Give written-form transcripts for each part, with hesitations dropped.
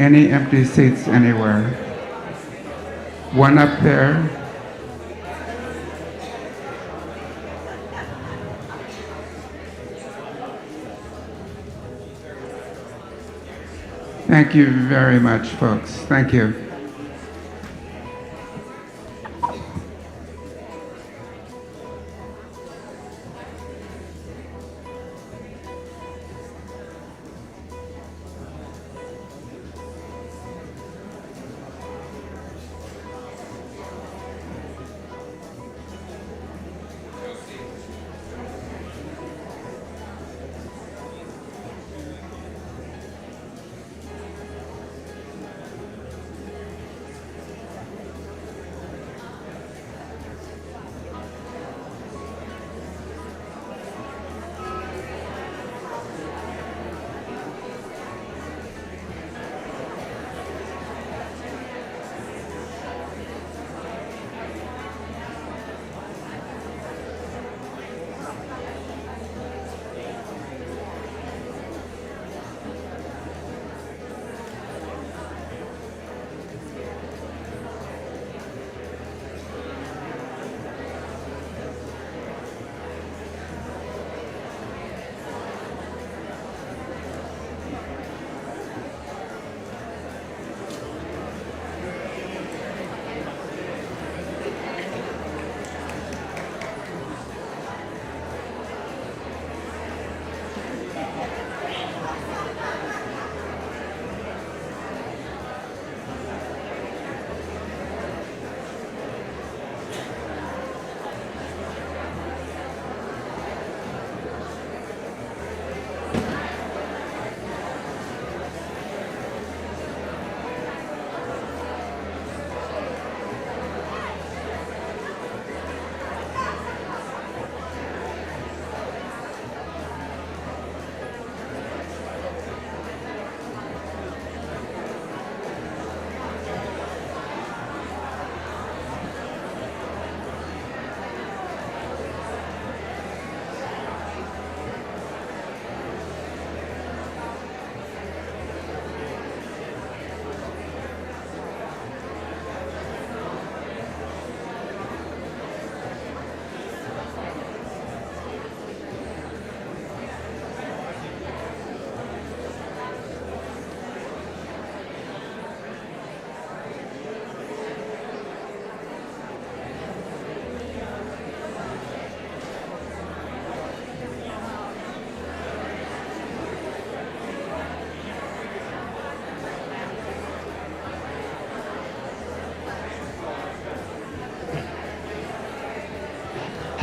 any empty seats anywhere. One up there. Thank you very much, folks. Thank you.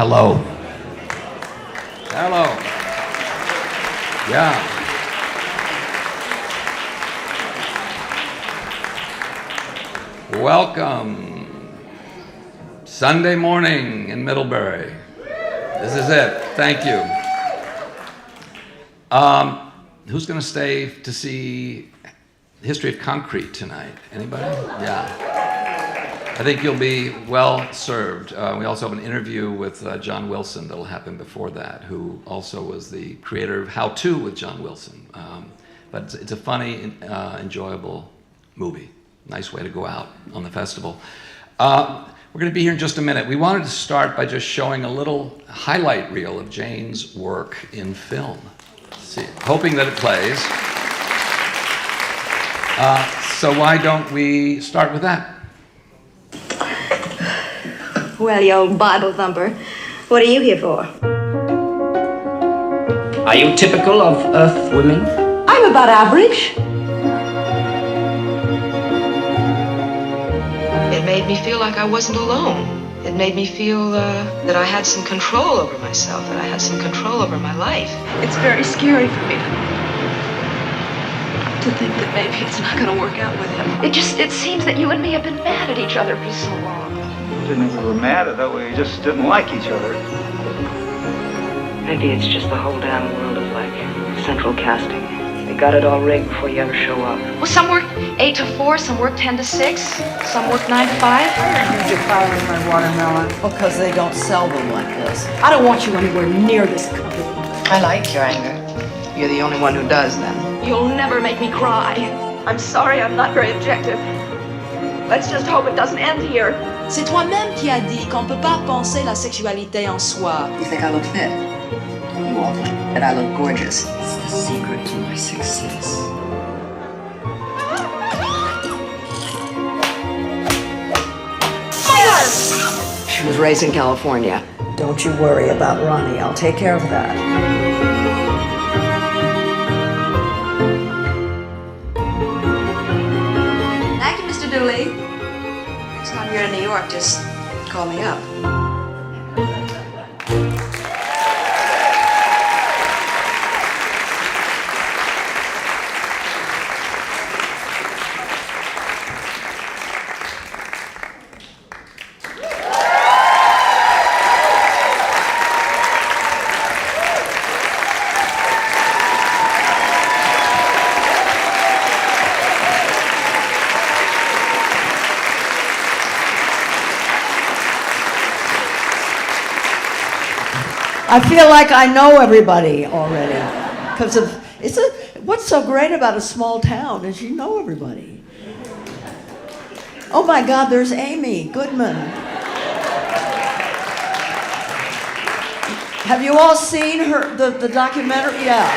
Hello. Hello. Yeah. Welcome. Sunday morning in Middlebury. This is it. Thank you. Who's going to stay to see History of Concrete tonight? Anybody? Yeah. I think you'll be well served. We also have an interview with John Wilson that'll happen before that, who also was the creator of How To with John Wilson. But it's a funny, enjoyable movie. Nice way to go out on the festival. We're going to be here in just a minute. We wanted to start by just showing a little highlight reel of Jane's work in film. See, hoping that it plays. So why don't we start with that? Well, you old Bible thumper, what are you here for? Are you typical of Earth women? I'm about average. It made me feel like I wasn't alone. It made me feel that I had some control over myself, that I had some control over my life. It's very scary for me to think that maybe it's not going to work out with him. It seems that you and me have been mad at each other for so long. We were mad at that. We just didn't like each other. Maybe it's just the whole damn world of like central casting. They got it all rigged before you ever show up. Well, some work 8 to 4, some work 10 to 6, some work 9 to 5. Why are you defiling my watermelon? Because they don't sell them like this. I don't want you anywhere near this company. I like your anger. You're the only one who does then. You'll never make me cry. I'm sorry, I'm not very objective. Let's just hope it doesn't end here. C'est toi-même qui as dit qu'on peut pas penser la sexualité en soi. You think I look fit? You all think that I look gorgeous. It's the secret to my success. She was raised in California. Don't you worry about Ronnie. I'll take care of that. Thank you, Mr. Dooley. Next time you're in New York, just call me up. I feel like I know everybody already. Because what's so great about a small town is you know everybody. Oh my God, there's Amy Goodman. Have you all seen the documentary? Yeah.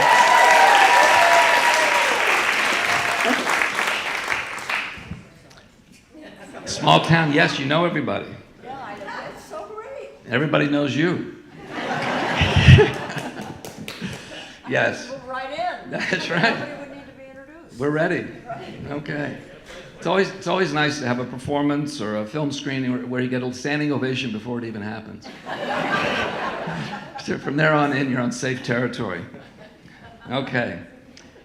Small town, yes, you know everybody. Yeah, I know. It's so great. Everybody knows you. Yes. Move right in. That's right. Nobody would need to be introduced. We're ready. Okay. It's always nice to have a performance or a film screening where you get a standing ovation before it even happens. So from there on in, you're on safe territory. Okay.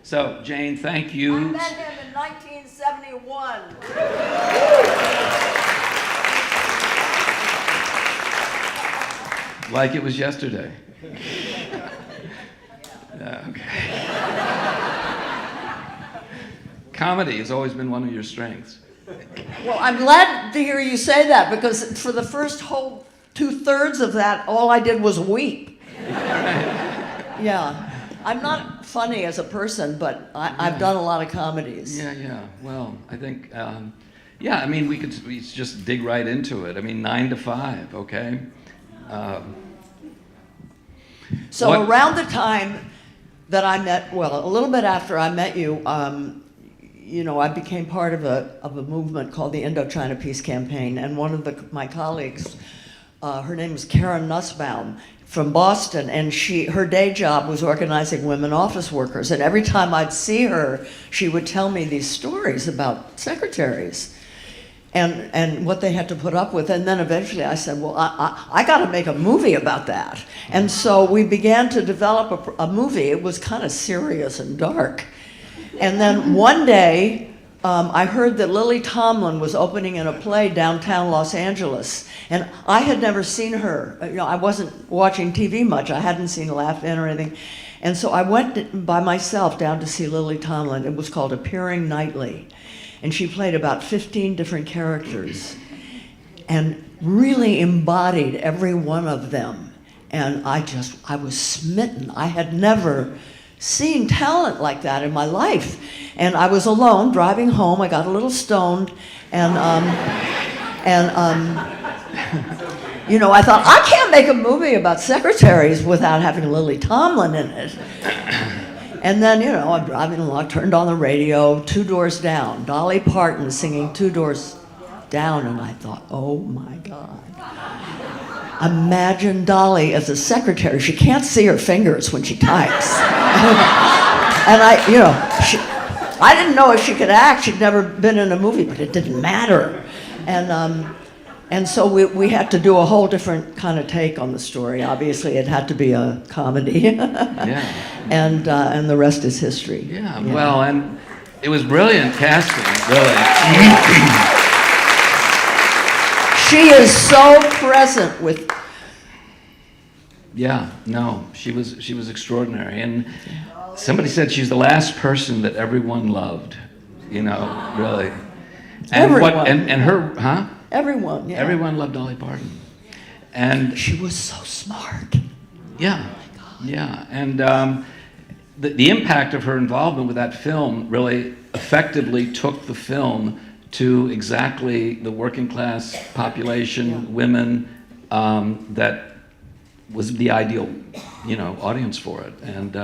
So, Jane, thank you. I met him in 1971. Like it was yesterday. Okay. Comedy has always been one of your strengths. Well, I'm glad to hear you say that because for the first whole 2/3 of that, all I did was weep. Yeah. I'm not funny as a person, but I've done a lot of comedies. Yeah. Well, I think, I mean, we just dig right into it. I mean, 9 to 5, okay? So around the time that I met, well, a little bit after I met you, I became part of a movement called the Indochina Peace Campaign, and one of my colleagues, her name was Karen Nussbaum from Boston, and her day job was organizing women office workers, and every time I'd see her, she would tell me these stories about secretaries and what they had to put up with, and then eventually I said, well, I got to make a movie about that, and so we began to develop a movie. It was kind of serious and dark. And then one day, I heard that Lily Tomlin was opening in a play downtown Los Angeles. And I had never seen her. I wasn't watching TV much. I hadn't seen Laugh In or anything. And so I went by myself down to see Lily Tomlin. It was called Appearing Nightly. And she played about 15 different characters and really embodied every one of them. And I was smitten. I had never seen talent like that in my life. And I was alone driving home. I got a little stoned, and I thought, I can't make a movie about secretaries without having Lily Tomlin in it. And then, I'm driving along, turned on the radio, Two Doors Down, Dolly Parton singing Two Doors Down, and I thought, oh my God. Imagine Dolly as a secretary. She can't see her fingers when she types. And I didn't know if she could act. She'd never been in a movie, but it didn't matter. And so we had to do a whole different kind of take on the story. Obviously, it had to be a comedy. Yeah. And the rest is history. Yeah. Well, and it was brilliant casting, really. She is so present with. Yeah, no, she was extraordinary, and somebody said she's the last person that everyone loved, really. And everyone. And her, huh? Everyone, yeah. Everyone loved Dolly Parton, and she was so smart. Yeah, yeah, and the impact of her involvement with that film really effectively took the film to exactly the working class population, women, that was the ideal, audience for it, and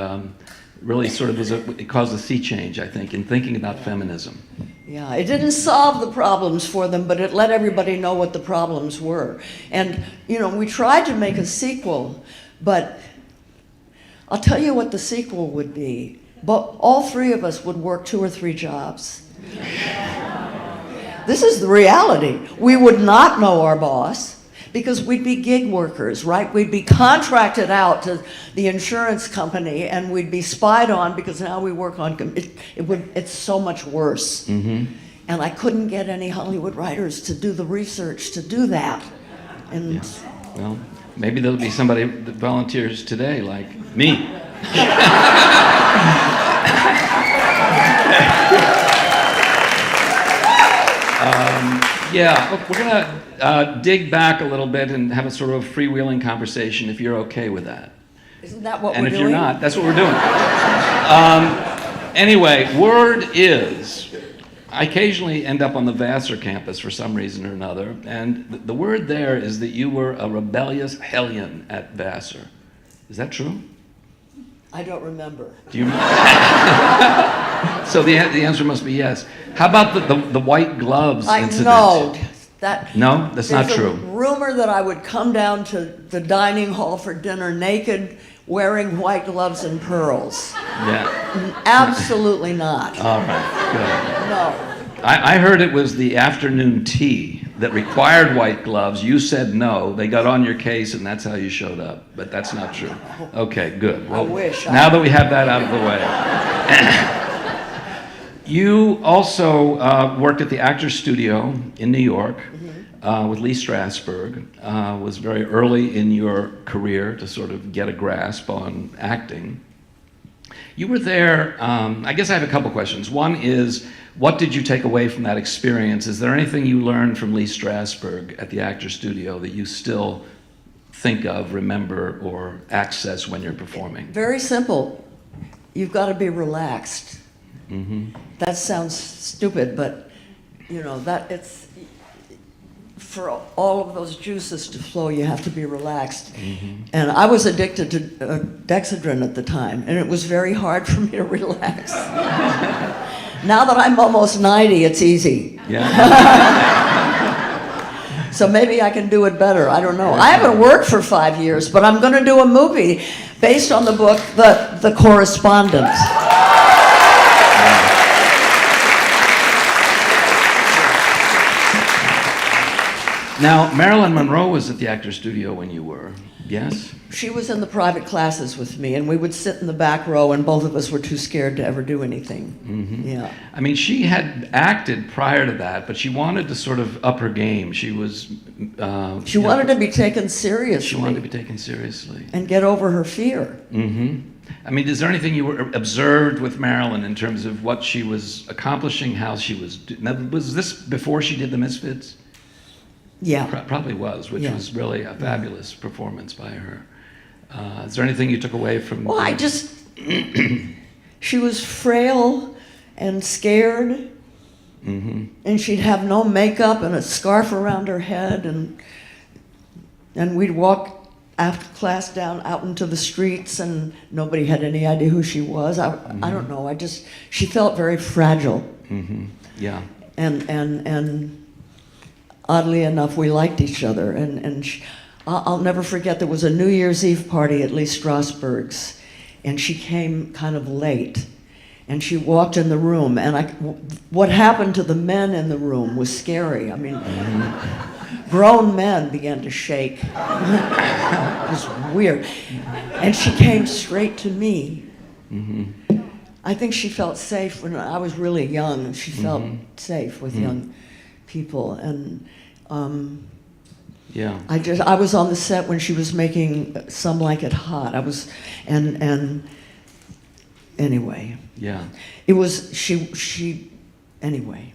really sort of it caused a sea change, I think, in thinking about feminism. Yeah, it didn't solve the problems for them, but it let everybody know what the problems were. And, we tried to make a sequel, but I'll tell you what the sequel would be. But all three of us would work 2 or 3 jobs. This is the reality. We would not know our boss because we'd be gig workers, right? We'd be contracted out to the insurance company and we'd be spied on because now we work on, it's so much worse. Mm-hmm. And I couldn't get any Hollywood writers to do the research to do that. And well, maybe there'll be somebody that volunteers today like me. We're gonna dig back a little bit and have a sort of freewheeling conversation if you're okay with that. Isn't that what and we're doing? doing? And if you're not, that's what we're doing. Anyway, word is, I occasionally end up on the Vassar campus for some reason or another, and the word there is that you were a rebellious hellion at Vassar. Is that true? I don't remember. Do you? So the answer must be yes. How about the white gloves incident? No, No, that's not true. There's a rumor that I would come down to the dining hall for dinner naked, wearing white gloves and pearls. Yeah. Absolutely not. All right. Good. No. I heard it was the afternoon tea that required white gloves. You said no. They got on your case, and that's how you showed up. But that's not true. Okay, good. Well, I wish. Now that we have that out of the way. You also worked at the Actors Studio in New York with Lee Strasberg. Was very early in your career to sort of get a grasp on acting. You were there, I guess I have a couple questions. One is, what did you take away from that experience? Is there anything you learned from Lee Strasberg at the Actors Studio that you still think of, remember, or access when you're performing? Very simple. You've got to be relaxed. Mm-hmm. That sounds stupid, but that it's for all of those juices to flow, you have to be relaxed. Mm-hmm. And I was addicted to Dexedrine at the time, and it was very hard for me to relax. Now that I'm almost 90, it's easy. Yeah. So maybe I can do it better. I don't know. I haven't worked for 5 years, but I'm going to do a movie based on the book, The Correspondent. Now, Marilyn Monroe was at the Actors Studio when you were, yes? She was in the private classes with me, and we would sit in the back row, and both of us were too scared to ever do anything. Mm-hmm. Yeah. I mean, she had acted prior to that, but she wanted to sort of up her game. She was... she wanted to be taken seriously. She wanted to be taken seriously. And get over her fear. Mm-hmm. I mean, is there anything you observed with Marilyn in terms of what she was accomplishing, how she was... Now, was this before she did The Misfits? Yeah. Probably was, which was really a fabulous performance by her. Is there anything you took away from... Well, she was frail and scared, and she'd have no makeup and a scarf around her head, and we'd walk after class down out into the streets, and nobody had any idea who she was. I don't know, she felt very fragile. Mm-hmm. Yeah. And oddly enough, we liked each other, I'll never forget, there was a New Year's Eve party at Lee Strasberg's, and she came kind of late, and she walked in the room, and what happened to the men in the room was scary. I mean, grown men began to shake. It was weird. And she came straight to me. Mm-hmm. I think she felt safe when I was really young. She felt safe with young people, and yeah. I was on the set when she was making Some Like It Hot. And anyway. Yeah. It was anyway.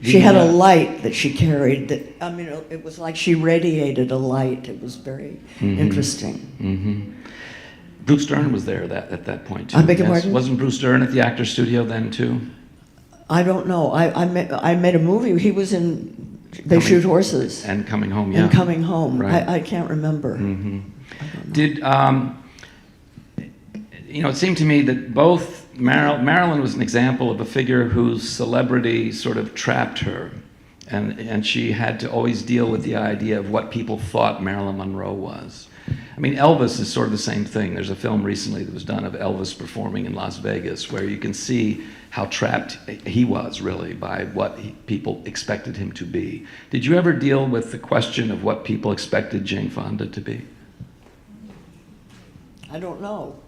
She had a light that she carried it was like she radiated a light. It was very interesting. Mm-hmm. Bruce Dern was there at that point too. I beg your pardon? Wasn't Bruce Dern at the Actors Studio then too? I don't know. I made a movie. He was in They Shoot Horses. And Coming Home, yeah. And Coming Home. Right. I can't remember. Mm-hmm. Did, it seemed to me that both Marilyn was an example of a figure whose celebrity sort of trapped her. And she had to always deal with the idea of what people thought Marilyn Monroe was. I mean, Elvis is sort of the same thing. There's a film recently that was done of Elvis performing in Las Vegas where you can see how trapped he was, really, by what people expected him to be. Did you ever deal with the question of what people expected Jane Fonda to be? I don't know.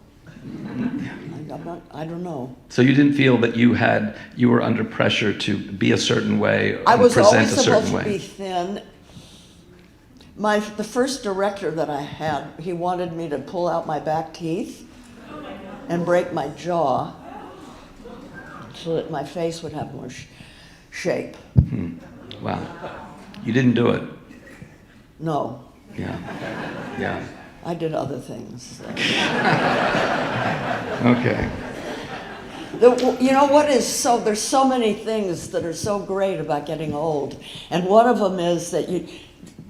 I don't know. So you didn't feel that you were under pressure to be a certain way or I was present always a certain supposed to way? be thin. The first director that I had, he wanted me to pull out my back teeth and break my jaw so that my face would have more shape. Wow. You didn't do it? No. Yeah. Yeah. I did other things. Okay. You know what is there's so many things that are so great about getting old. And one of them is that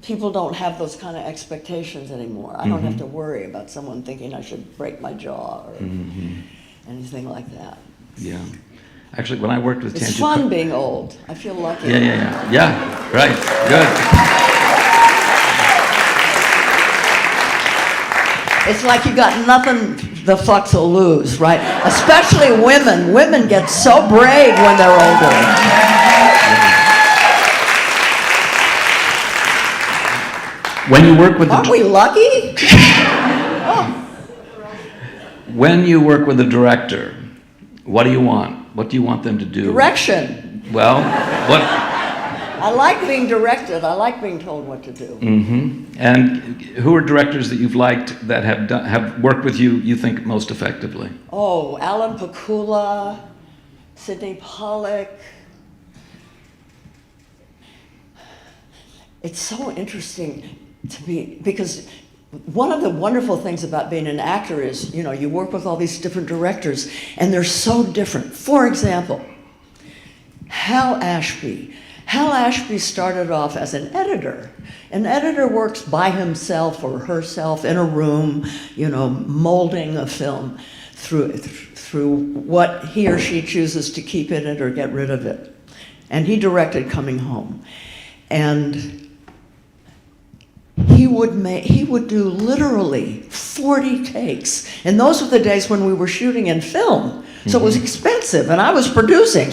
people don't have those kind of expectations anymore. I don't have to worry about someone thinking I should break my jaw or anything like that. Yeah. Actually, when I worked with It's fun being old. I feel lucky. Yeah, right. Good. It's like you got nothing the fuck to lose, right? Especially women. Women get so brave when they're older. When you work with Aren't we lucky? When you work with a director, what do you want? What do you want them to do? Direction. Well, what? I like being directed. I like being told what to do. Mm-hmm. And who are directors that you've liked that have worked with you think most effectively? Oh, Alan Pakula, Sidney Pollack. It's so interesting because one of the wonderful things about being an actor is, you work with all these different directors and they're so different. For example, Hal Ashby. Hal Ashby started off as an editor. An editor works by himself or herself in a room, molding a film through what he or she chooses to keep in it or get rid of it. And he directed Coming Home. And he would do literally 40 takes. And those were the days when we were shooting in film. So it was expensive, and I was producing.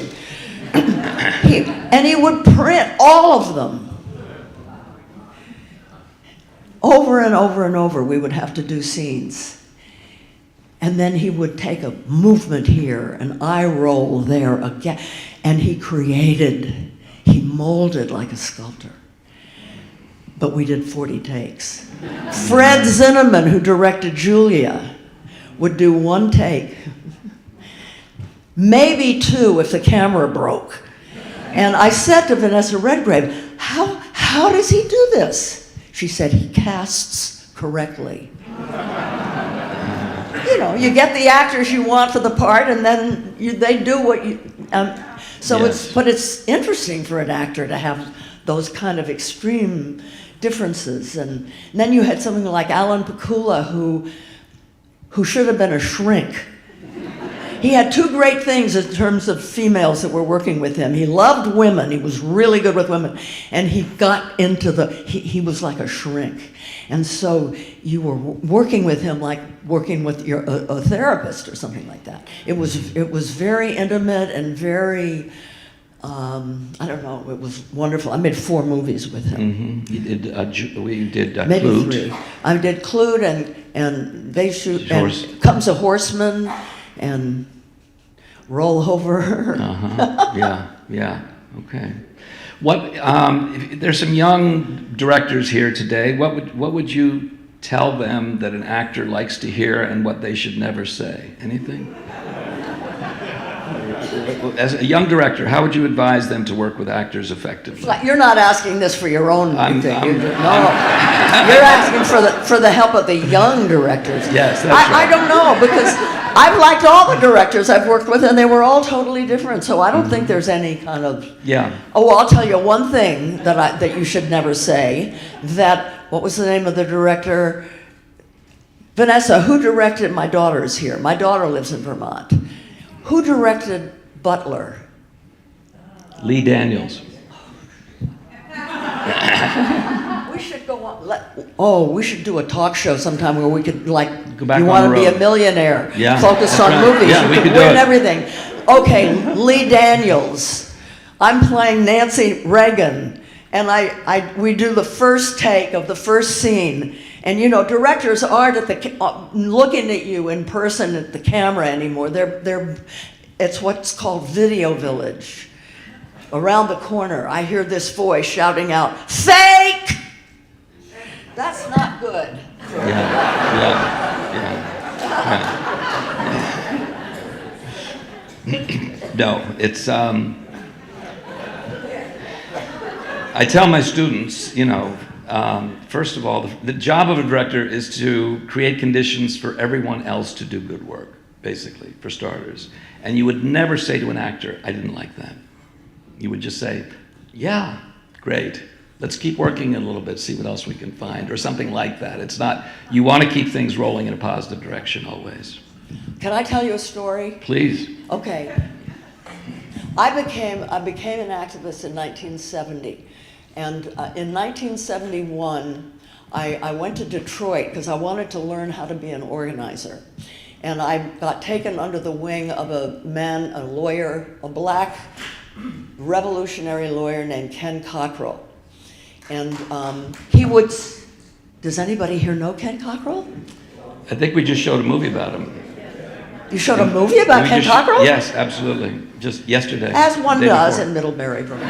And he would print all of them. Over and over and over, we would have to do scenes. And then he would take a movement here, an eye roll there, again. And he molded like a sculptor. But we did 40 takes. Fred Zinnemann, who directed Julia, would do one take. Maybe two if the camera broke. And I said to Vanessa Redgrave, how does he do this? She said, he casts correctly. You get the actors you want for the part, and then they do what you... But it's interesting for an actor to have those kind of extreme differences. And then you had something like Alan Pakula, who should have been a shrink. He had two great things in terms of females that were working with him. He loved women. He was really good with women. And he got into he was like a shrink. And so you were working with him like working with a therapist or something like that. It was very intimate and very, I don't know, it was wonderful. I made 4 movies with him. You did, we did Maybe Clute. 3. I did Clute and They Shoot, and Comes a Horseman, and Roll Over. Yeah. Okay. There's some young directors here today. What would you tell them that an actor likes to hear and what they should never say? Anything? as a young director, how would you advise them to work with actors effectively? You're not asking this for your own thing. You're asking for the help of the young directors. Yes, that's right. I don't know, because I've liked all the directors I've worked with, and they were all totally different. So I don't think there's any kind of. Yeah. Oh, I'll tell you one thing that you should never say. What was the name of the director? Vanessa, who directed My Daughter's Here? My daughter lives in Vermont. Who directed Butler? Lee Daniels. We should go on. We should do a talk show sometime where we could, like, Go back you on want the to be road. a millionaire, Yeah, focused that's on right. movies, Yeah, you we could could do win it. everything. Okay, Lee Daniels. I'm playing Nancy Reagan, and we do the first take of the first scene. And you know, directors aren't looking at you in person at the camera anymore. It's what's called Video Village. Around the corner, I hear this voice shouting out, "Fake!" That's not good. No, it's. I tell my students, first of all, the job of a director is to create conditions for everyone else to do good work, basically, for starters. And you would never say to an actor, "I didn't like that." You would just say, "Yeah, great. Let's keep working a little bit, see what else we can find," or something like that. It's not, you want to keep things rolling in a positive direction always. Can I tell you a story? Please. Okay. I became an activist in 1970. And in 1971, I went to Detroit because I wanted to learn how to be an organizer. And I got taken under the wing of a lawyer, a black revolutionary lawyer named Ken Cockrell. And does anybody here know Ken Cockrell? I think we just showed a movie about him. You showed a movie about Ken Cockrell? Yes, absolutely. Just yesterday. As one day does before. in Middlebury, Vermont.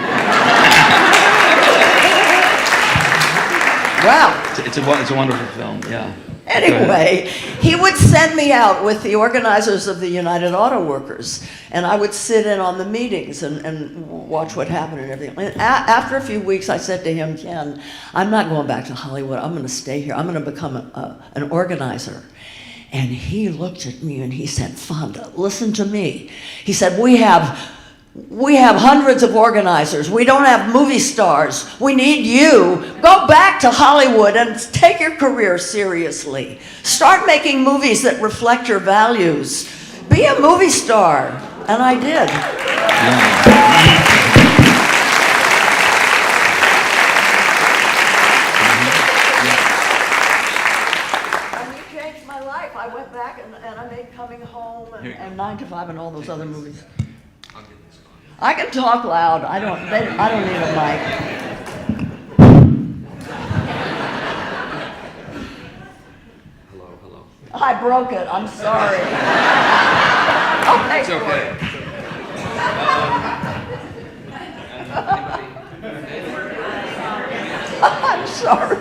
Wow. It's a wonderful film, yeah. Anyway, he would send me out with the organizers of the United Auto Workers, and I would sit in on the meetings and watch what happened and everything. And after a few weeks, I said to him, "Ken, I'm not going back to Hollywood. I'm going to stay here. I'm going to become an organizer." And he looked at me and he said, "Fonda, listen to me." He said, we have hundreds of organizers. We don't have movie stars. We need you. Go back to Hollywood and take your career seriously. Start making movies that reflect your values. Be a movie star." And I did. And he changed my life. I went back and I made Coming Home and 9 to 5 and all those other movies. I can talk loud. I don't need a mic. Hello. I broke it. I'm sorry. It's okay. I'm sorry.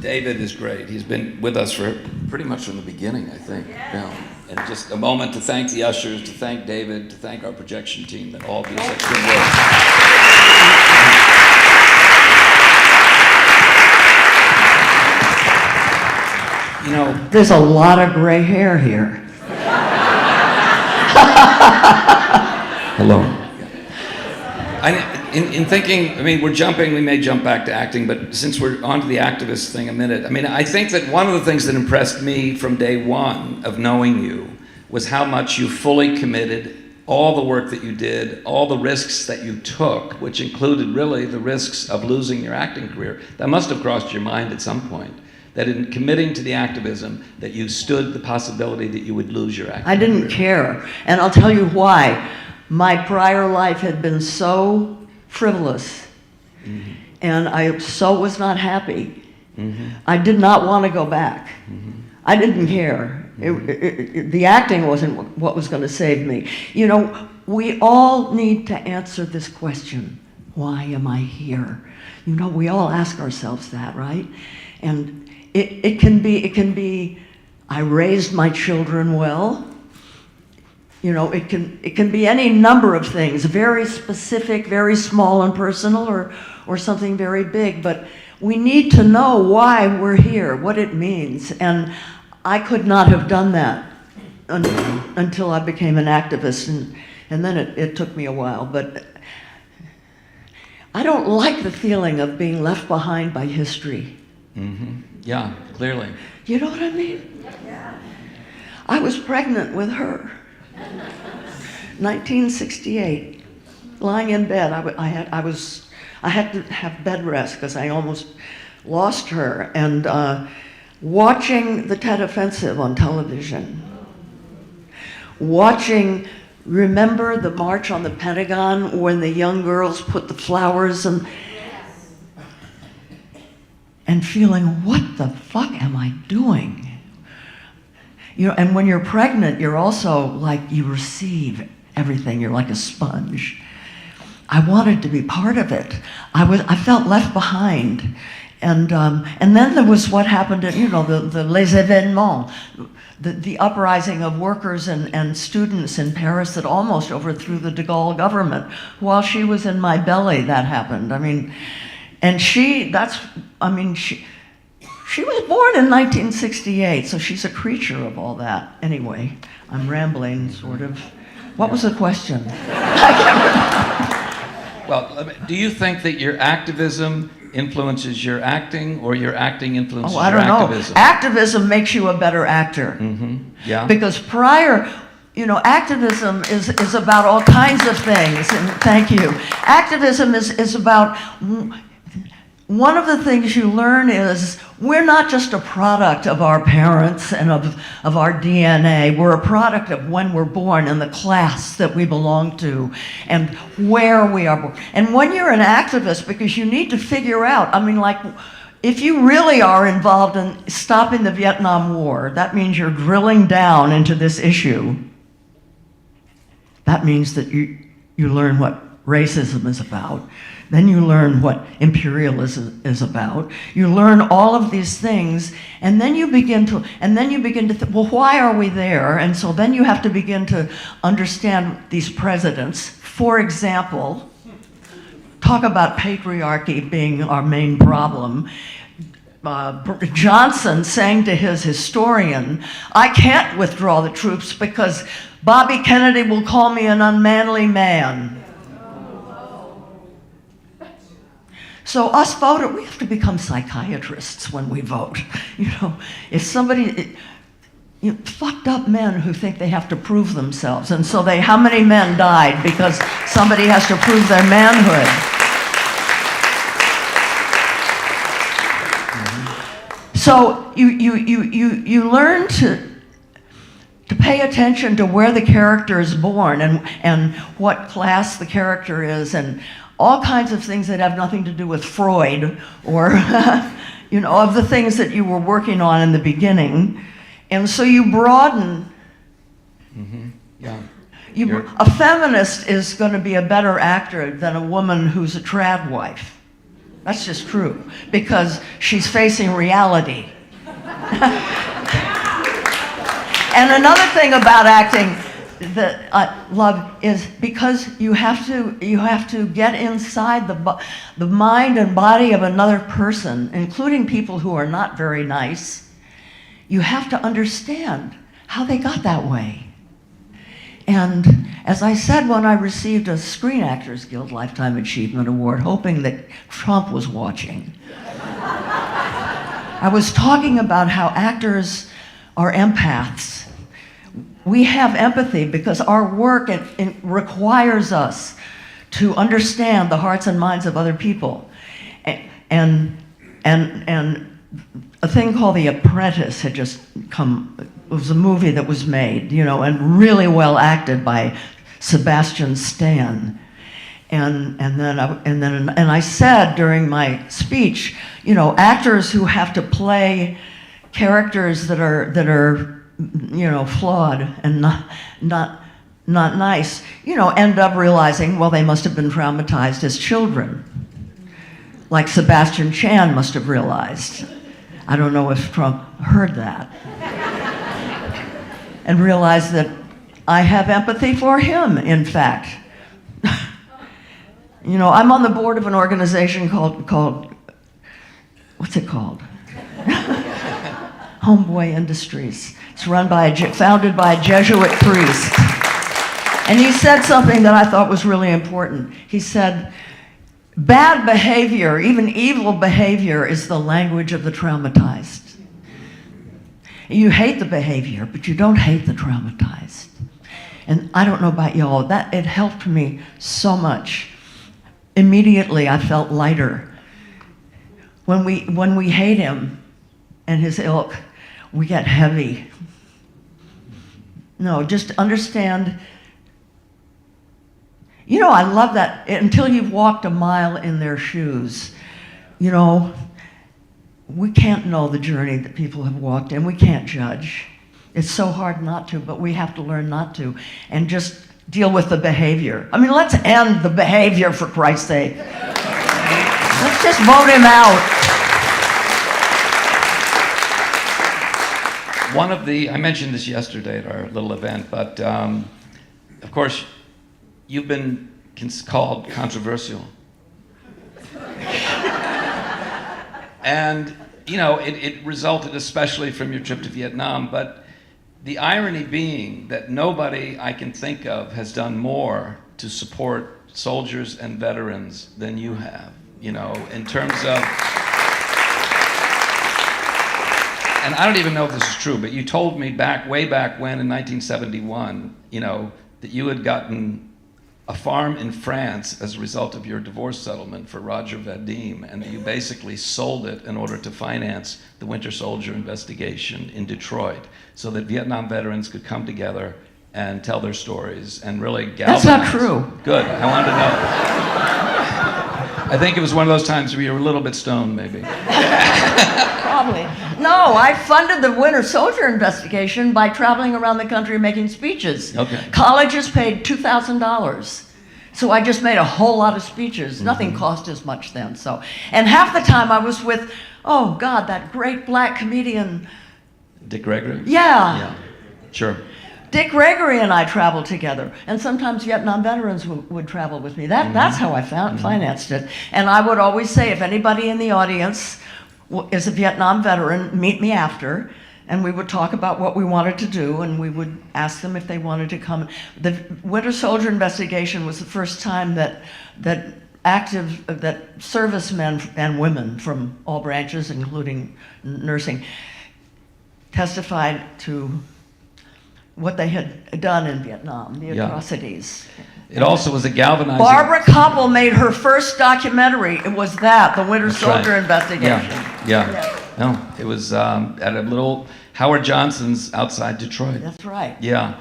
David is great. He's been with us for pretty much from the beginning, I think. Yeah. And just a moment to thank the ushers, to thank David, to thank our projection team that all do such good work. There's a lot of gray hair here. Hello. In thinking, we may jump back to acting, but since we're on to the activist thing a minute, I think that one of the things that impressed me from day one of knowing you was how much you fully committed, all the work that you did, all the risks that you took, which included really the risks of losing your acting career. That must have crossed your mind at some point, that in committing to the activism, that you stood the possibility that you would lose your acting I didn't care, and I'll tell you why. My prior life had been so frivolous, and I so was not happy. I did not want to go back. I didn't care. The acting wasn't what was going to save me. We all need to answer this question: why am I here? We all ask ourselves that, right? And it can be, I raised my children well. You know, it can be any number of things, very specific, very small and personal, or something very big, but we need to know why we're here, what it means. And I could not have done that until I became an activist, and then it took me a while. But I don't like the feeling of being left behind by history. Mm-hmm. Yeah, clearly. You know what I mean? Yeah. I was pregnant with her. 1968, lying in bed. I had to have bed rest because I almost lost her, and watching the Tet Offensive on television, remember the March on the Pentagon when the young girls put the flowers and feeling, what the fuck am I doing? You know, and when you're pregnant, you're also like, you receive everything. You're like a sponge. I wanted to be part of it. I felt left behind. And then there was what happened at, you know, the les événements, the uprising of workers and students in Paris that almost overthrew the de Gaulle government. While she was in my belly, that happened. I mean, and she was born in 1968, so she's a creature of all that. Anyway, I'm rambling, sort of. What was the question? Well, do you think that your activism influences your acting, or your acting influences your activism? Activism makes you a better actor. Mm-hmm. Yeah. Because activism is about all kinds of things, and thank you. Activism is about, one of the things you learn is we're not just a product of our parents and of our DNA. We're a product of when we're born and the class that we belong to and where we are born. And when you're an activist, because you need to figure out, I mean, like, if you really are involved in stopping the Vietnam War, that means you're drilling down into this issue. That means that you learn what racism is about. Then you learn what imperialism is about. You learn all of these things, and then you begin to think, well, why are we there? And so then you have to begin to understand these presidents. For example, talk about patriarchy being our main problem. Johnson saying to his historian, I can't withdraw the troops because Bobby Kennedy will call me an unmanly man. So us voters, we have to become psychiatrists when we vote. You know, if somebody, fucked up men who think they have to prove themselves, and so how many men died because somebody has to prove their manhood? Mm-hmm. So you learn to pay attention to where the character is born and what class the character is, and all kinds of things that have nothing to do with Freud or, of the things that you were working on in the beginning. And so you broaden. Mm-hmm. Yeah. A feminist is going to be a better actor than a woman who's a trad wife. That's just true, because she's facing reality. And another thing about acting that I love is because you have to get inside the mind and body of another person, including people who are not very nice. You have to understand how they got that way. And as I said when I received a Screen Actors Guild Lifetime Achievement Award, hoping that Trump was watching, I was talking about how actors are empaths. We have empathy because our work it requires us to understand the hearts and minds of other people. And a thing called The Apprentice had just come. It was a movie that was made, and really well acted by Sebastian Stan. And I said during my speech, actors who have to play characters that are flawed and not nice, end up realizing, well, they must have been traumatized as children, like Sebastian Chan must have realized. I don't know if Trump heard that and realized that I have empathy for him, in fact. You know, I'm on the board of an organization called what's it called? Homeboy Industries. It's founded by a Jesuit priest. And he said something that I thought was really important. He said, bad behavior, even evil behavior, is the language of the traumatized. You hate the behavior, but you don't hate the traumatized. And I don't know about y'all, it helped me so much. Immediately, I felt lighter. When we hate him and his ilk, we get heavy. No, just understand. You know, I love that until you've walked a mile in their shoes. You know, we can't know the journey that people have walked, and we can't judge. It's so hard not to, but we have to learn not to, and just deal with the behavior. I mean, let's end the behavior, for Christ's sake. Let's just vote him out. I mentioned this yesterday at our little event, but of course, you've been called controversial. And, you know, it resulted especially from your trip to Vietnam, but the irony being that nobody I can think of has done more to support soldiers and veterans than you have, you know, in terms of, and I don't even know if this is true, but you told me way back when in 1971, you know, that you had gotten a farm in France as a result of your divorce settlement for Roger Vadim, and that you basically sold it in order to finance the Winter Soldier investigation in Detroit, so that Vietnam veterans could come together and tell their stories and really galvanize. That's not true. Good, I wanted to know. I think it was one of those times where you were a little bit stoned, maybe. Probably. No, I funded the Winter Soldier investigation by traveling around the country making speeches. Okay. Colleges paid $2,000. So I just made a whole lot of speeches. Mm-hmm. Nothing cost as much then. So, and half the time I was with, oh God, that great black comedian. Dick Gregory? Yeah. Yeah, sure. Dick Gregory and I traveled together, and sometimes Vietnam veterans would travel with me. That's how I financed it. And I would always say, if anybody in the audience is a Vietnam veteran, meet me after, and we would talk about what we wanted to do, and we would ask them if they wanted to come. The Winter Soldier investigation was the first time that servicemen and women from all branches, including nursing, testified to what they had done in Vietnam, the atrocities. It also was a galvanizing... Barbara Koppel made her first documentary. It was that, the Winter Soldier investigation. Yeah. No, it was at a little Howard Johnson's outside Detroit. That's right. Yeah.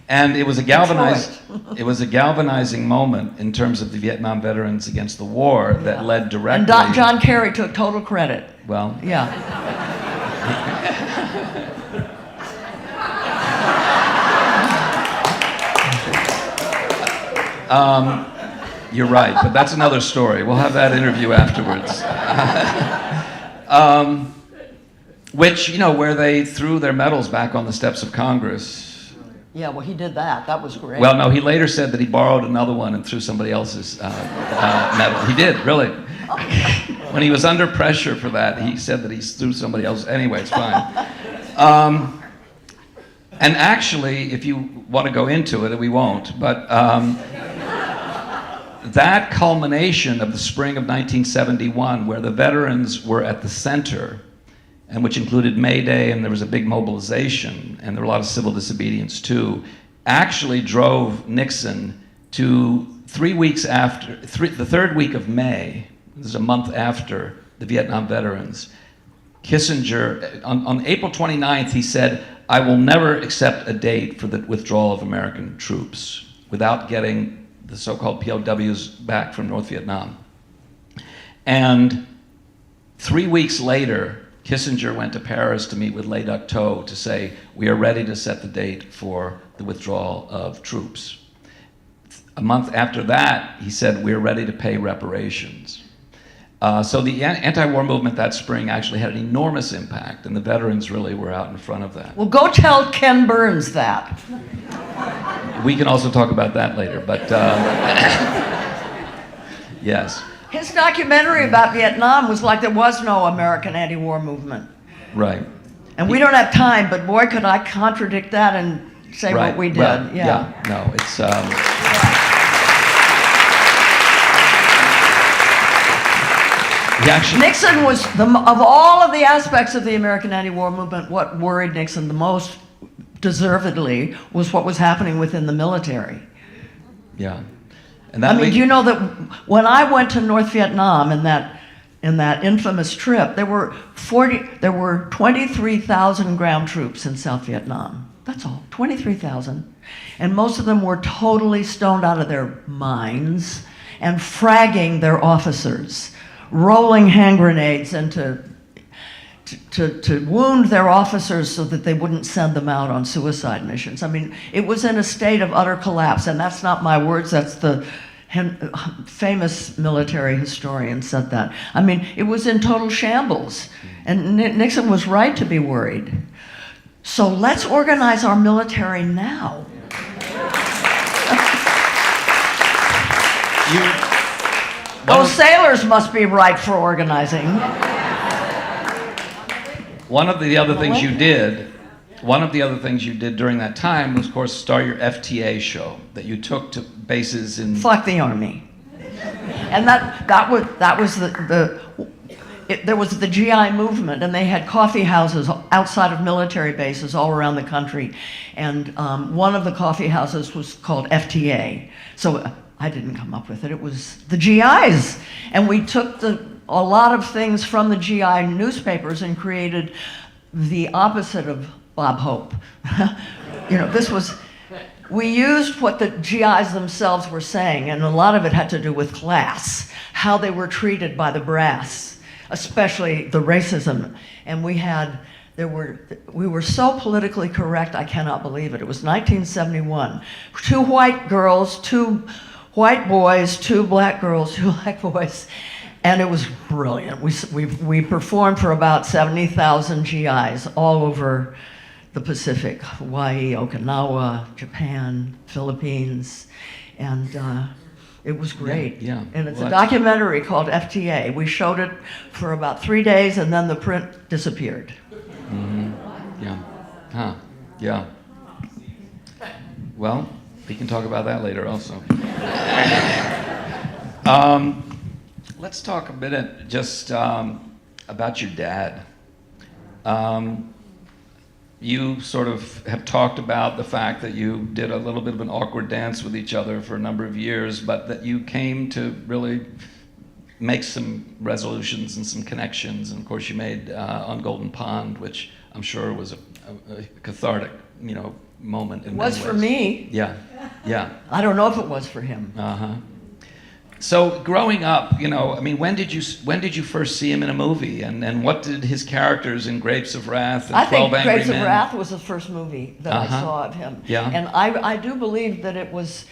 And it was a galvanizing moment in terms of the Vietnam veterans against the war that led directly... And John Kerry took total credit. Well... Yeah. You're right, but that's another story. We'll have that interview afterwards. Which, you know, where they threw their medals back on the steps of Congress. Yeah, well, he did that. That was great. Well, no, he later said that he borrowed another one and threw somebody else's medal. He did, really. When he was under pressure for that, he said that he threw somebody else. Anyway, it's fine. And actually, if you want to go into it, we won't, but that culmination of the spring of 1971, where the veterans were at the center, and which included May Day, and there was a big mobilization, and there were a lot of civil disobedience too, actually drove Nixon to 3 weeks after, the third week of May, this is a month after the Vietnam veterans, Kissinger, on April 29th, he said, "I will never accept a date for the withdrawal of American troops without getting the so-called POWs back from North Vietnam." And 3 weeks later, Kissinger went to Paris to meet with Le Duc Tho to say, "We are ready to set the date for the withdrawal of troops." A month after that, he said, "We're ready to pay reparations." So the anti-war movement that spring actually had an enormous impact, and the veterans really were out in front of that. Well, go tell Ken Burns that. We can also talk about that later, but yes. His documentary about Vietnam was like there was no American anti-war movement. Right. And we don't have time, but boy, could I contradict that and say Right. what we did. Well, yeah. No, it's... Nixon was, of all of the aspects of the American anti-war movement, what worried Nixon the most, deservedly, was what was happening within the military. Yeah. And that do you know that when I went to North Vietnam in that infamous trip, there were 23,000 ground troops in South Vietnam. That's all, 23,000. And most of them were totally stoned out of their minds and fragging their officers, rolling hand grenades into to wound their officers so that they wouldn't send them out on suicide missions. I mean, it was in a state of utter collapse, and that's not my words, that's the famous military historian said that. I mean, it was in total shambles, and Nixon was right to be worried. So let's organize our military now. Those sailors must be right for organizing. One of the other things you did during that time was, of course, start your FTA show that you took to bases in... Fuck the Army. And that was there was the GI movement, and they had coffee houses outside of military bases all around the country. And one of the coffee houses was called FTA. So I didn't come up with it, it was the GIs. And we took a lot of things from the GI newspapers and created the opposite of Bob Hope. We used what the GIs themselves were saying, and a lot of it had to do with class, how they were treated by the brass, especially the racism. And we were so politically correct, I cannot believe it. It was 1971. 2 white girls, 2 white boys, 2 black girls, 2 black boys. And it was brilliant. We performed for about 70,000 GIs all over the Pacific, Hawaii, Okinawa, Japan, Philippines, and it was great. Yeah. And it's a documentary called FTA. We showed it for about 3 days, and then the print disappeared. Mm-hmm. Yeah. Huh. Yeah. Well, we can talk about that later also. Let's talk a minute just about your dad. You sort of have talked about the fact that you did a little bit of an awkward dance with each other for a number of years, but that you came to really make some resolutions and some connections. And of course you made On Golden Pond, which I'm sure was a cathartic, moment in many ways. It was for me. Yeah, yeah. I don't know if it was for him. Uh-huh. So growing up, when did you first see him in a movie, and what did his characters in Grapes of Wrath and 12 Angry Men? I think Grapes of Wrath was the first movie that I saw of him. Yeah. And I do believe that it was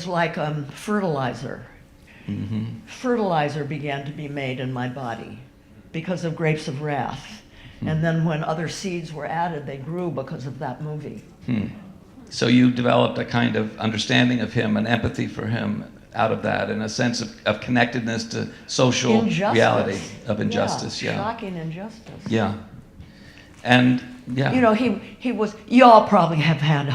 like fertilizer. Mm-hmm. Fertilizer began to be made in my body because of Grapes of Wrath. Mm. And then when other seeds were added, they grew because of that movie. So you developed a kind of understanding of him, an empathy for him, out of that, and a sense of connectedness to social reality of injustice. Yeah, shocking injustice. Yeah, and yeah. He was. You all probably have had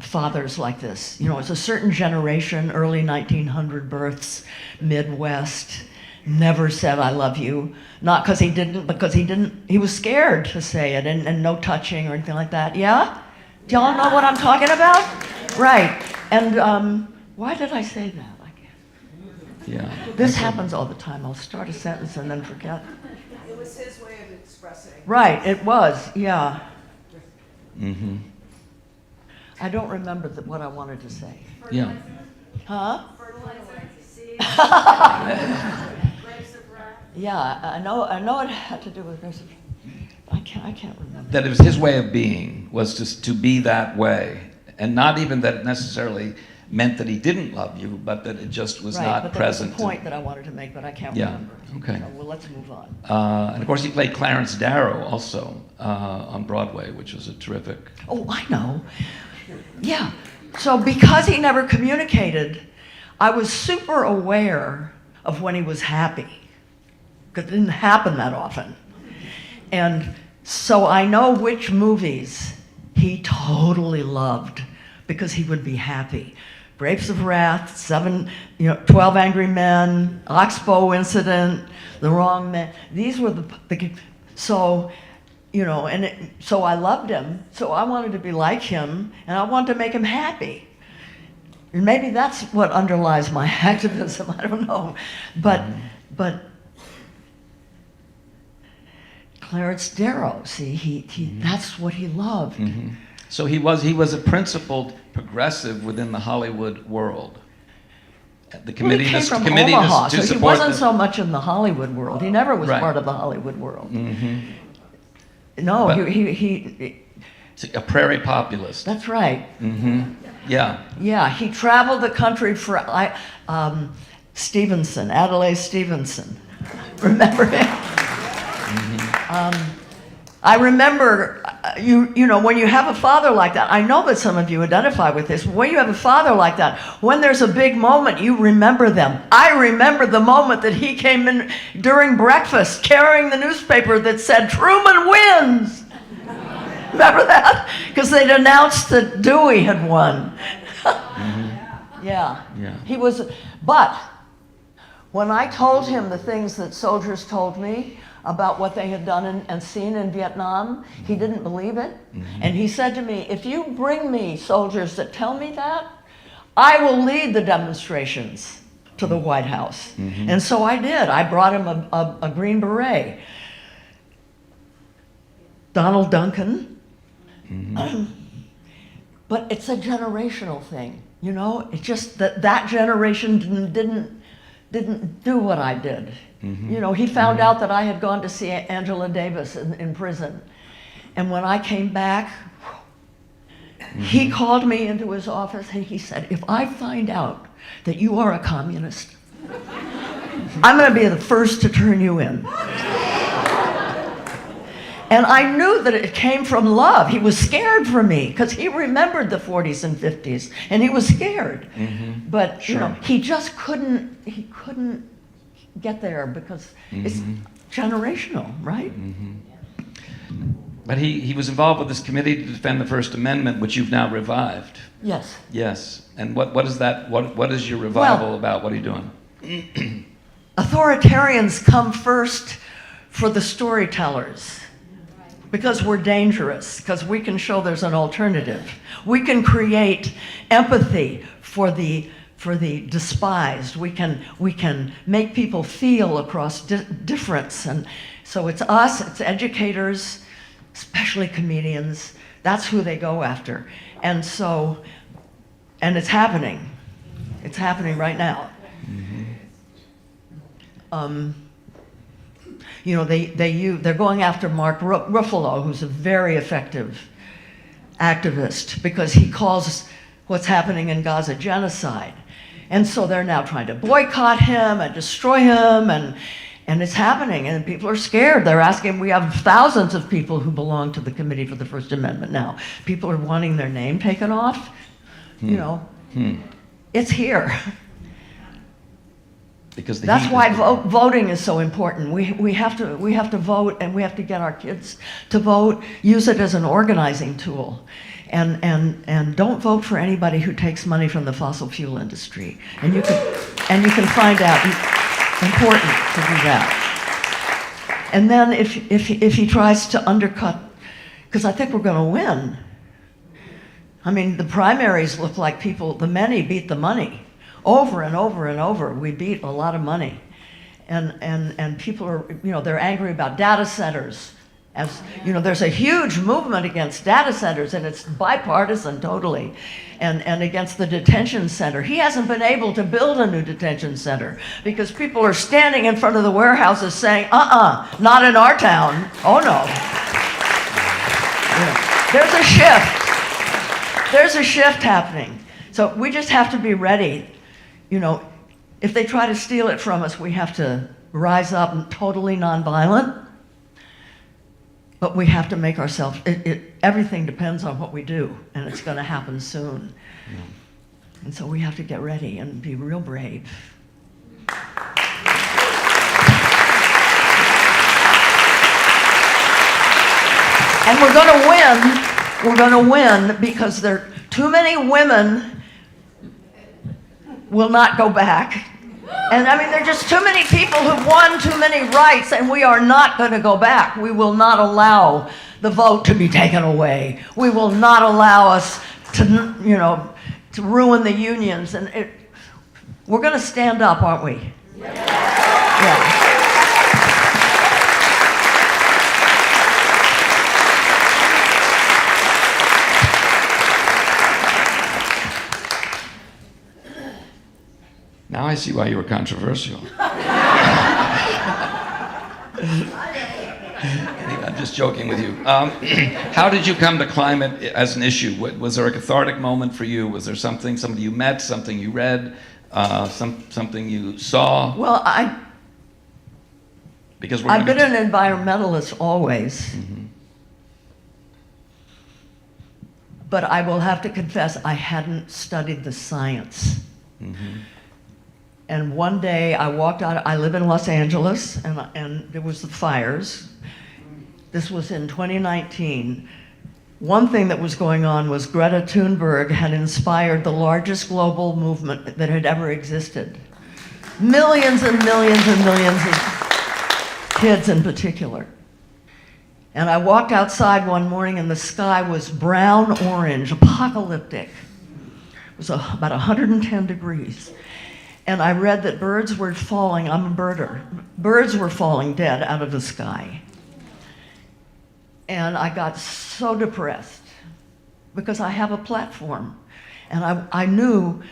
fathers like this. It's a certain generation, early 1900 births, Midwest. Never said I love you, not because he didn't, because he was scared to say it, and no touching or anything like that. Yeah, do y'all know what I'm talking about? Right, and. Why did I say that? Yeah. This happens all the time. I'll start a sentence and then forget. It was his way of expressing. Right, it was, yeah. Mm-hmm. I don't remember what I wanted to say. Yeah. Huh? Yeah, I know it had to do with Grapes of Wrath. I can't remember. That it was his way of being, was just to be that way, and not even that necessarily meant that he didn't love you, but that it just was Right, not but present. There was a point that I wanted to make, but I can't Yeah, remember. okay. So, well, let's move on. And of course, he played Clarence Darrow also on Broadway, which was a terrific. Oh, I know. Yeah. So because he never communicated, I was super aware of when he was happy, because it didn't happen that often. And so I know which movies he totally loved because he would be happy. Grapes of Wrath, 12 Angry Men, Oxbow Incident, The Wrong Man. These were so, so I loved him, so I wanted to be like him, and I wanted to make him happy. And maybe that's what underlies my activism, I don't know. But Clarence Darrow, see, that's what he loved. Mm-hmm. So he was a principled progressive within the Hollywood world. The committee, he came from committee Omaha, to so he support wasn't so much in the Hollywood world. He never was Right. part of the Hollywood world. Mm-hmm. No, But- he a prairie populist. that's right. Mm-hmm. Yeah. Yeah, he traveled the country for Stevenson, Adlai Stevenson. Remember him? I remember, when you have a father like that, I know that some of you identify with this, when you have a father like that, when there's a big moment, you remember them. I remember the moment that he came in during breakfast carrying the newspaper that said, "Truman wins." Remember that? Because they'd announced that Dewey had won. Yeah. He was, but when I told him the things that soldiers told me about what they had done and seen in Vietnam, he didn't believe it. And he said to me, "If you bring me soldiers that tell me that, I will lead the demonstrations to the White House." And so I did. I brought him a Green Beret. Donald Duncan. But it's a generational thing, It's just that generation didn't do what I did. He found out that I had gone to see Angela Davis in prison. And when I came back, he called me into his office and he said, "If I find out that you are a communist, I'm going to be the first to turn you in." And I knew that it came from love. He was scared for me because he remembered the 40s and 50s, and he was scared. But he just couldn't get there because it's generational, right? But he was involved with this committee to defend the First Amendment, which you've now revived. Yes. Yes. And what is that? What is your revival about? What are you doing? Authoritarians come first for the storytellers. Because we're dangerous, because we can show there's an alternative. We can create empathy for the despised. We can make people feel across difference. And so it's us, it's educators, especially comedians. That's who they go after. And it's happening. It's happening right now. They're going after Mark Ruffalo, who's a very effective activist, because he calls what's happening in Gaza genocide. And so they're now trying to boycott him and destroy him, and it's happening, and people are scared. They're asking, we have thousands of people who belong to the Committee for the First Amendment now. People are wanting their name taken off. It's here. Because that's why voting is so important. We have to vote, and we have to get our kids to vote. Use it as an organizing tool, and don't vote for anybody who takes money from the fossil fuel industry. And you can find out important to do that. And then if he tries to undercut, because I think we're going to win. I mean, the primaries look like the many beat the money. Over and over and over, we beat a lot of money. And people are, they're angry about data centers. There's a huge movement against data centers, and it's bipartisan totally, and against the detention center. He hasn't been able to build a new detention center because people are standing in front of the warehouses saying, not in our town. Oh no. There's a shift. There's a shift happening. So we just have to be ready. You know, if they try to steal it from us, we have to rise up and totally nonviolent. But we have to make ourselves, everything depends on what we do, and it's going to happen soon. And so we have to get ready and be real brave. And we're going to win. We're going to win because there too many women will not go back. And I mean, there are just too many people who've won too many rights, and we are not going to go back. We will not allow the vote to be taken away. We will not allow us to, you know, to ruin the unions. And we're going to stand up, aren't we? Yeah. Now I see why you were controversial. I'm just joking with you. How did you come to climate as an issue? Was there a cathartic moment for you? Was there something, somebody you met, something you read, something you saw? Well, I've been an environmentalist always. Mm-hmm. But I will have to confess, I hadn't studied the science. Mm-hmm. And one day I walked out, I live in Los Angeles, and there was the fires. This was in 2019. One thing that was going on was Greta Thunberg had inspired the largest global movement that had ever existed. Millions and millions and millions of kids in particular. And I walked outside one morning and the sky was brown orange, apocalyptic. It was about 110 degrees. And I read that birds were falling, I'm a birder, birds were falling dead out of the sky. And I got so depressed because I have a platform. And I knew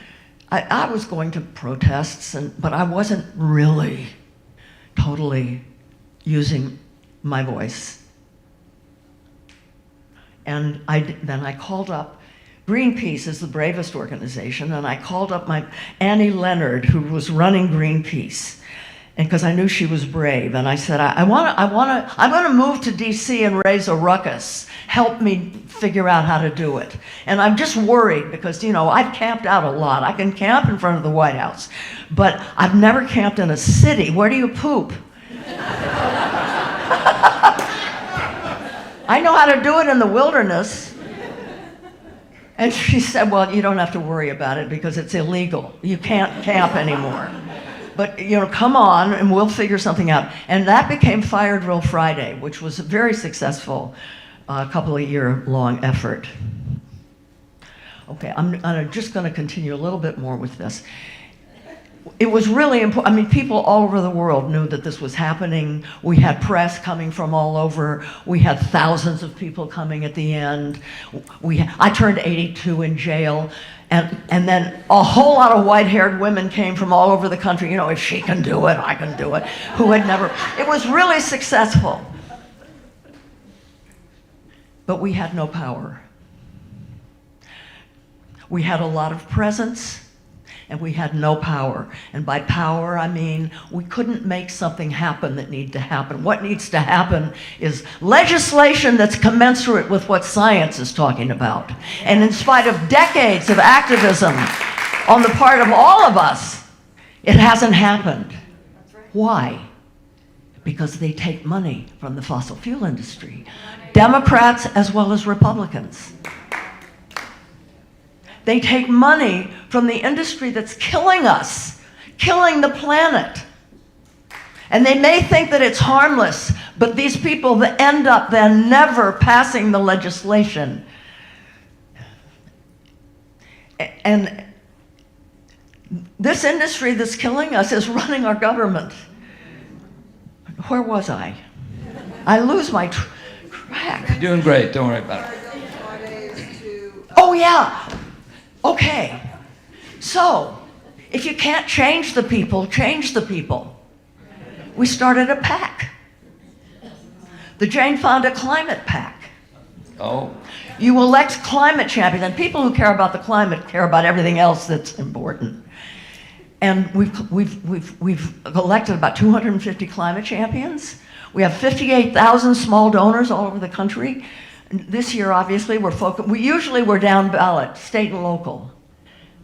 I was going to protests, but I wasn't really totally using my voice. And then I called up, Greenpeace is the bravest organization, and I called up my Annie Leonard, who was running Greenpeace, and because I knew she was brave, and I said, I'm going to move to DC and raise a ruckus. Help me figure out how to do it. And I'm just worried because, you know, I've camped out a lot. I can camp in front of the White House, but I've never camped in a city. Where do you poop? I know how to do it in the wilderness. And she said, well, you don't have to worry about it because it's illegal. You can't camp anymore. But, you know, come on and we'll figure something out. And that became Fire Drill Friday, which was a very successful couple of year-long effort. Okay, I'm just going to continue a little bit more with this. It was really important. I mean, people all over the world knew that this was happening. We had press coming from all over. We had thousands of people coming at the end. I turned 82 in jail. And then a whole lot of white-haired women came from all over the country. You know, if she can do it, I can do it. Who had never. It was really successful. But we had no power. We had a lot of presence. And we had no power. And by power, I mean we couldn't make something happen that needed to happen. What needs to happen is legislation that's commensurate with what science is talking about. And in spite of decades of activism on the part of all of us, it hasn't happened. Why? Because they take money from the fossil fuel industry. Democrats as well as Republicans. They take money from the industry that's killing us, killing the planet. And they may think that it's harmless, but these people that end up then never passing the legislation. And this industry that's killing us is running our government. Where was I? I lose my track. You're doing great, don't worry about it. Oh yeah. Okay, so if you can't change the people, change the people. We started a PAC, the Jane Fonda Climate PAC. Oh, You elect climate champions, and people who care about the climate care about everything else that's important. And we've elected about 250 climate champions. We have 58,000 small donors all over the country. This year, obviously, we're down ballot, state and local,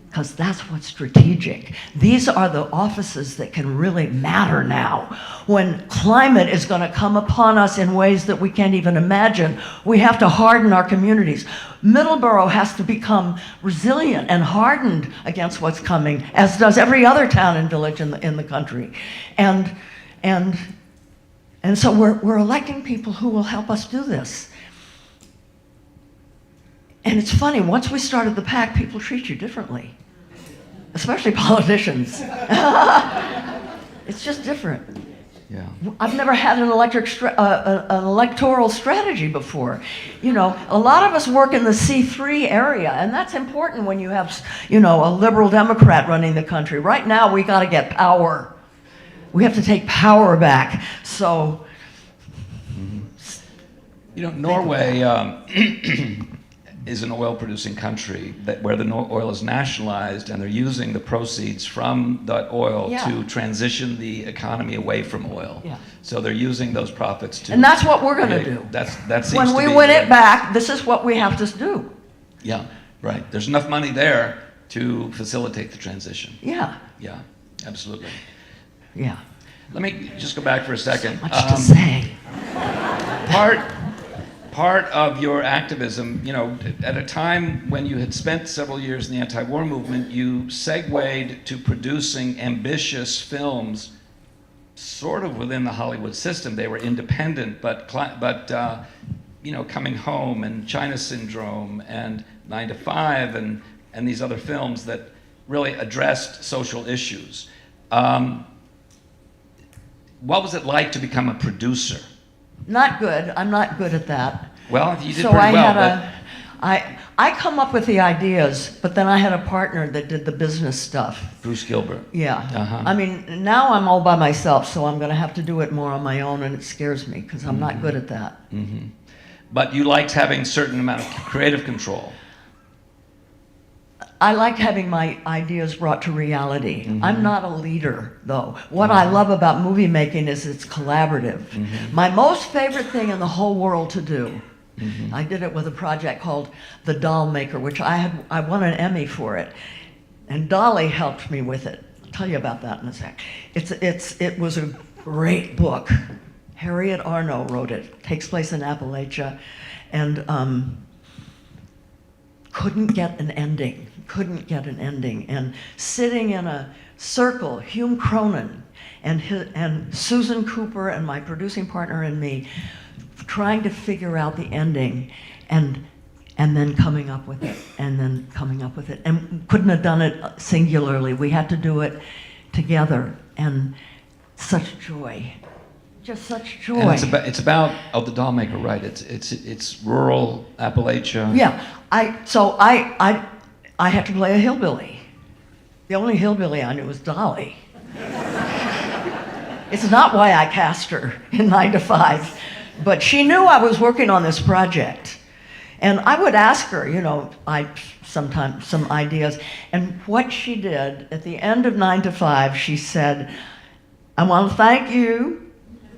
because that's what's strategic. These are the offices that can really matter now. When climate is going to come upon us in ways that we can't even imagine, we have to harden our communities. Middleborough has to become resilient and hardened against what's coming, as does every other town and village in the country. And so we're electing people who will help us do this. And it's funny, once we started the PAC, people treat you differently, especially politicians. It's just different. yeah. I've never had an electoral strategy before. You know, a lot of us work in the C3 area, and that's important when you have, you know, a liberal Democrat running the country. Right now, we got to get power. We have to take power back. So, You know, Norway is an oil-producing country where the oil is nationalized, and they're using the proceeds from that oil to transition the economy away from oil. Yeah. So they're using those profits to. And that's what we're going to do. That seems When to we be win it back, this is what we have to do. Yeah, right. There's enough money there to facilitate the transition. Yeah. Yeah, absolutely. Yeah. Let me just go back for a second. Much to say. Part of your activism, you know, at a time when you had spent several years in the anti-war movement, you segued to producing ambitious films, sort of within the Hollywood system. They were independent, but you know, Coming Home and China Syndrome and 9 to 5 and these other films that really addressed social issues. What was it like to become a producer? Not good. I'm not good at that. Well, you did So pretty well. I come up with the ideas, but then I had a partner that did the business stuff. Bruce Gilbert. Yeah. Uh-huh. I mean, now I'm all by myself, so I'm going to have to do it more on my own, and it scares me because I'm not good at that. Mm-hmm. But you liked having a certain amount of creative control. I like having my ideas brought to reality. I'm not a leader, though. What I love about movie making is it's collaborative. My most favorite thing in the whole world to do, I did it with a project called The Doll Maker, which I won an Emmy for it. And Dolly helped me with it. I'll tell you about that in a sec. It was a great book. Harriet Arno wrote it. It takes place in Appalachia. And couldn't get an ending. And sitting in a circle, Hume Cronin and Susan Cooper and my producing partner and me, trying to figure out the ending and then coming up with it, and couldn't have done it singularly. We had to do it together, and such joy. Just such joy. And it's about The Doll Maker, right? It's rural Appalachia. Yeah. I had to play a hillbilly. The only hillbilly I knew was Dolly. It's not why I cast her in 9 to 5, but she knew I was working on this project. And I would ask her, you know, sometimes some ideas. And what she did at the end of 9 to 5, she said, I want to thank you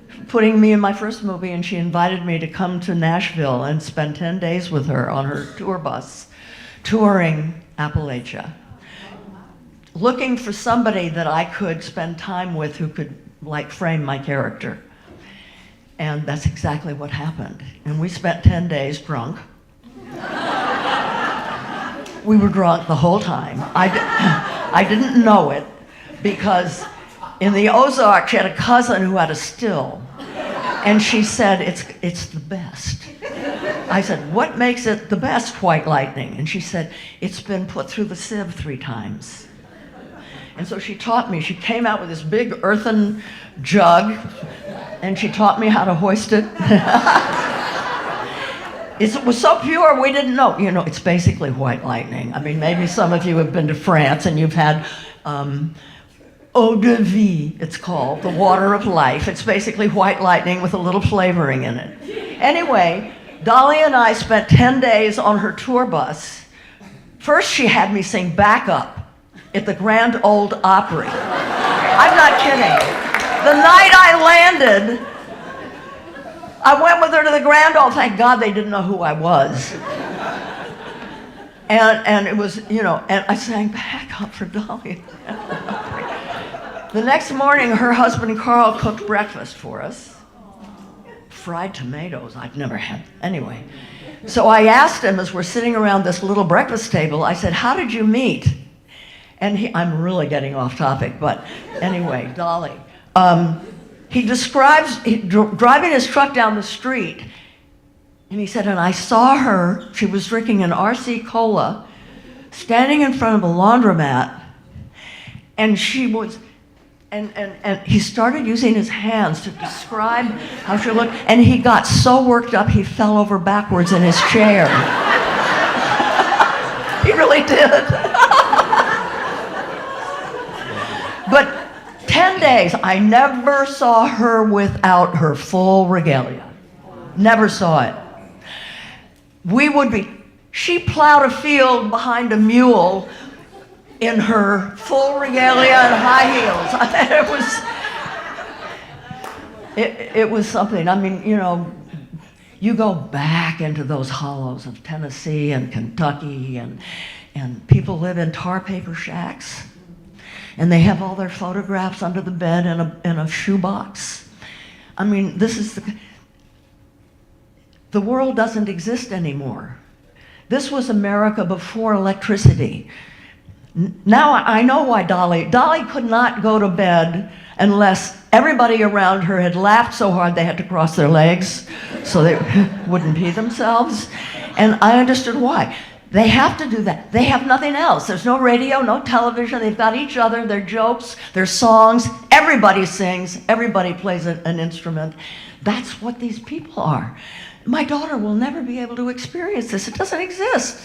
for putting me in my first movie. And she invited me to come to Nashville and spend 10 days with her on her tour bus, touring Appalachia, looking for somebody that I could spend time with who could like frame my character. And that's exactly what happened. And we spent 10 days drunk. We were drunk the whole time. I didn't know it because in the Ozarks, she had a cousin who had a still. And she said, it's the best. I said, what makes it the best, White Lightning? And she said, it's been put through the sieve 3 times. And so she taught me. She came out with this big earthen jug, and she taught me how to hoist it. It was so pure, we didn't know. You know, it's basically White Lightning. I mean, maybe some of you have been to France, and you've had eau de vie, it's called, the water of life. It's basically White Lightning with a little flavoring in it. Anyway, Dolly and I spent 10 days on her tour bus. First, she had me sing backup at the Grand Ole Opry. I'm not kidding. The night I landed, I went with her to the Grand Ole. Thank God they didn't know who I was. And it was, you know, and I sang backup for Dolly. The next morning, her husband Carl cooked breakfast for us. Fried tomatoes, I'd never had. Anyway, so I asked him as we're sitting around this little breakfast table, I said, how did you meet? And I'm really getting off topic, but anyway, Dolly. He describes driving his truck down the street, and he said, and I saw her, she was drinking an RC Cola, standing in front of a laundromat, and she was, and he started using his hands to describe how she looked, and he got so worked up he fell over backwards in his chair. He really did. But 10 days, I never saw her without her full regalia. Never saw it. She plowed a field behind a mule in her full regalia and high heels. It was something. I mean, you know, you go back into those hollows of Tennessee and Kentucky, and people live in tar paper shacks, and they have all their photographs under the bed in a shoebox. I mean, this is the world doesn't exist anymore. This was America before electricity. Now I know why Dolly could not go to bed unless everybody around her had laughed so hard they had to cross their legs so they wouldn't pee themselves. And I understood why. They have to do that. They have nothing else. There's no radio, no television. They've got each other, their jokes, their songs. Everybody sings. Everybody plays an instrument. That's what these people are. My daughter will never be able to experience this. It doesn't exist.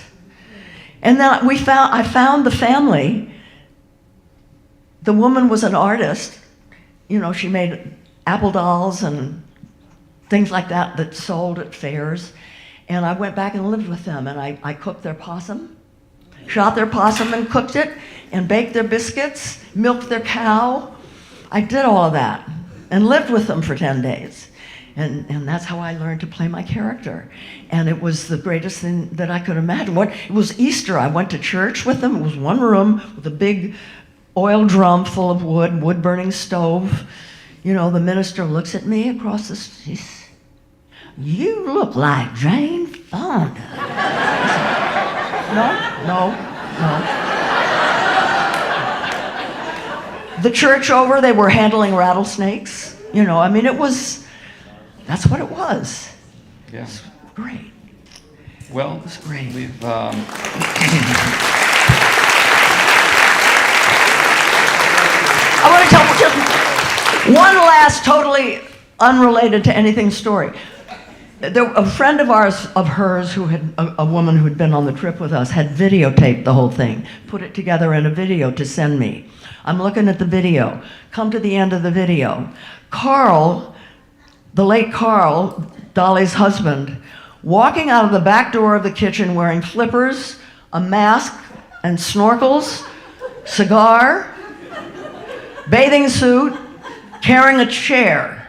And then I found the family. The woman was an artist. You know, she made apple dolls and things like that sold at fairs. And I went back and lived with them, and I cooked their possum, shot their possum and cooked it, and baked their biscuits, milked their cow. I did all of that and lived with them for 10 days. And that's how I learned to play my character. And it was the greatest thing that I could imagine. It was Easter. I went to church with them. It was one room with a big oil drum full of wood-burning stove. You know, the minister looks at me across the street. You look like Jane Fonda. No. The church over, they were handling rattlesnakes. You know, I mean, that's what it was. Yeah. It was great. Well, it was great. We've... I want to tell just one last, totally unrelated to anything story. A friend of hers, who had a woman who had been on the trip with us, had videotaped the whole thing, put it together in a video to send me. I'm looking at the video. Come to the end of the video. Carl, the late Carl, Dolly's husband, walking out of the back door of the kitchen wearing flippers, a mask and snorkels, cigar, bathing suit, carrying a chair.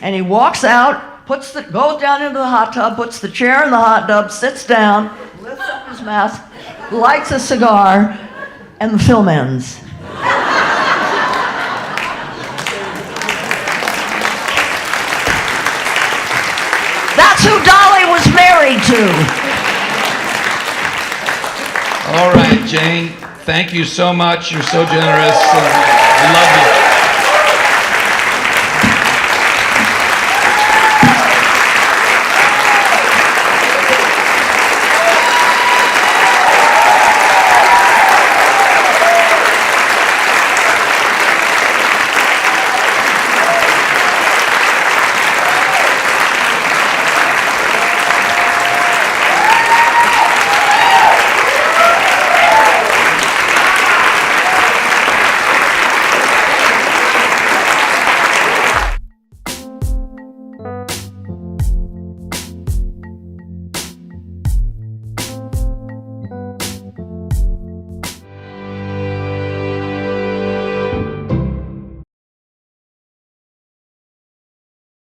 And he walks out, goes down into the hot tub, puts the chair in the hot tub, sits down, lifts up his mask, lights a cigar, and the film ends. That's who Dolly was married to. All right, Jane, thank you so much. You're so generous. And we love you.